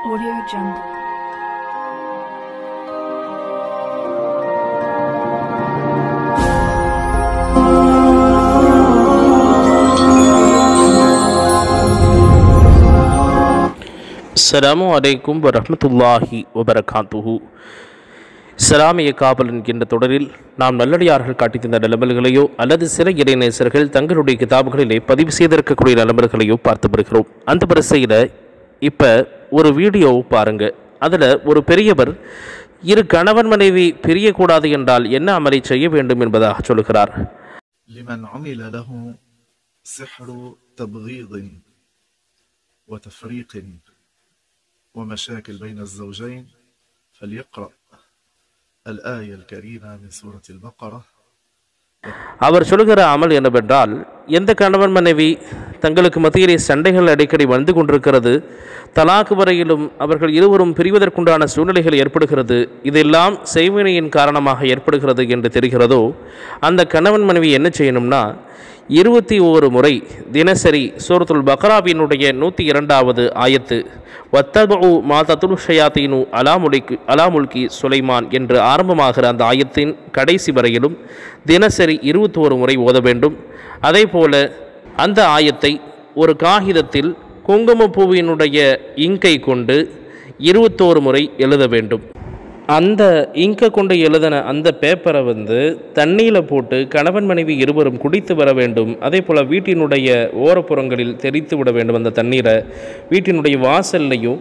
Audio Jungle. அஸ்ஸலாமு அலைக்கும் வரஹ்மத்துல்லாஹி வபரகாத்துஹு. இஸ்லாமிய காவல் என்கின்ற தொடரில் நாம் நல்லடியார்கள் காட்டி தந்த நிலமல்களையோ அல்லது சில இறைநேசர்கள் தங்களுடைய கிதாபுகளிலே பதிவு செய்திருக்கக்கூடிய நிலமல்களையோ பார்த்து வருகிறோம். அந்த வரிசையில் இப்போ ஒரு வீடியோ பாருங்க. அதில் ஒரு பெரியவர் இரு கணவன் மனைவி பிரியக்கூடாது என்றால் என்ன அமலை செய்ய வேண்டும் என்பதாக சொல்கிறார். لمن عمل له سحر تبغيض وتفريق ومشاكل بين الزوجين فليقرأ الآية الكريمة من سورة البقرة. அவர் சொல்கிற அமல் என்னவென்றால், எந்த கணவன் மனைவி தங்களுக்கு மத்தியிலே சண்டைகள் அடிக்கடி வந்து கொண்டிருக்கிறது, தலாக்கு வரையிலும் அவர்கள் இருவரும் பிரிவதற்குண்டான சூழ்நிலைகள் ஏற்படுகிறது, இதெல்லாம் செய்வினையின் காரணமாக ஏற்படுகிறது என்று தெரிகிறதோ, அந்த கணவன் மனைவி என்ன செய்யணும்னா 21 முறை தினசரி சூரத்துல் பக்ராவினுடைய 102வது ஆயத்து வத்தபு மா தத்துல் ஷயாத்தீனு அலாமுல்கி சுலைமான் என்று ஆரம்பமாகிற அந்த ஆயத்தின் கடைசி வரையிலும் தினசரி 21 முறை ஓத வேண்டும். அதே போல அந்த ஆயத்தை ஒரு காகிதத்தில் குங்குமப்பூவினுடைய இங்கை கொண்டு 21 முறை எழுத வேண்டும். அந்த இங்கை கொண்டு எழுதின அந்த பேப்பரை தண்ணியில் போட்டு கணவன் மனைவி இருவரும் குடித்து வர வேண்டும். அதே போல் வீட்டினுடைய ஓரப்புறங்களில் தெரித்து விட வேண்டும். அந்த தண்ணீரை வீட்டினுடைய வாசல்லையும்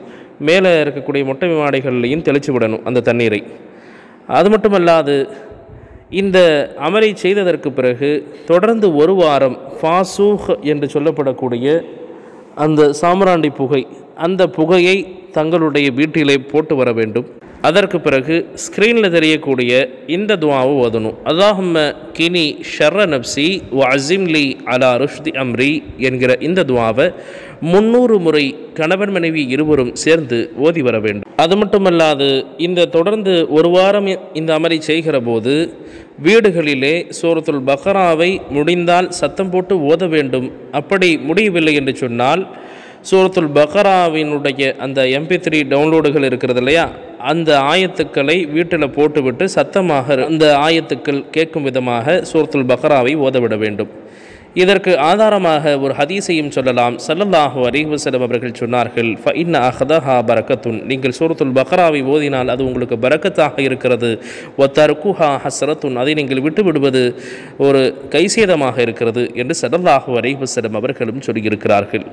மேலே இருக்கக்கூடிய மொட்டை மாடைகள்லையும் தெளித்து விடணும் அந்த தண்ணீரை. அது மட்டுமல்லாது இந்த அமலை செய்ததற்கு பிறகு தொடர்ந்து ஒரு வாரம் ஃபாசூஹ் என்று சொல்லப்படக்கூடிய அந்த சாம்பிராணி புகை, அந்த புகையை தங்களுடைய வீட்டிலே போட்டு வர வேண்டும். அதற்கு பிறகு ஸ்க்ரீனில் தெரியக்கூடிய இந்த துவாவை ஓதணும். அல்லாஹும்ம கினி ஷர்ர நப்சி வ அஸிம்லி அலா ருஷ்தி அம்ரி என்கிற இந்த துவாவை 300 முறை கணவன் மனைவி இருவரும் சேர்ந்து ஓதி வர வேண்டும். அது மட்டுமல்லாது இந்த தொடர்ந்து ஒரு வாரம் இந்த அமலை செய்கிற போது வீடுகளிலே சூரத்துல் பக்ராவை முடிந்தால் சத்தம் போட்டு ஓத வேண்டும். அப்படி முடியவில்லை என்று சொன்னால் சூரத்துல் பக்ராவினுடைய அந்த MP3 டவுன்லோடுகள் இருக்கிறது இல்லையா, அந்த ஆயத்துக்களை வீட்டில் போட்டுவிட்டு சத்தமாக அந்த ஆயத்துக்கள் கேட்கும் விதமாக சூரத்துல் பக்ராவை ஓதவிட வேண்டும். இதற்கு ஆதாரமாக ஒரு ஹதீஸையும் சொல்லலாம். ஸல்லல்லாஹு அலைஹி வஸல்லம் அவர்கள் சொன்னார்கள், ஃபஇன்ன அஹ்தஹா பரக்கத்துன், நீங்கள் சூரத்துல் பக்ராவை ஓதினால் அது உங்களுக்கு பரக்கத்தாக இருக்கிறது. வ தர்குஹா ஹஸ்ரத்துன், அதை நீங்கள் விட்டு விடுவது ஒரு கைசேதமாக இருக்கிறது என்று ஸல்லல்லாஹு அலைஹி வஸல்லம் அவர்களும் சொல்லியிருக்கிறார்கள்.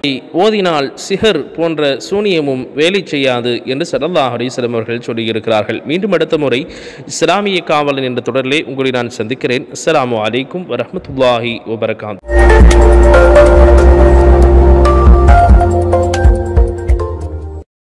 ஓதினால் சிஹர் போன்ற சூனியமும் வேலை செய்யாது என்று ஸல்லல்லாஹு அலைஹி வஸல்லம் அவர்கள் சொல்லியிருக்கிறார்கள். மீண்டும் அடுத்த முறை இஸ்லாமிய காவலன் என்ற தொடரிலே உங்களை நான் சந்திக்கிறேன். அஸ்ஸலாமு அலைக்கும் வரஹ்மத்துல்லாஹி வபரகாத்துஹு.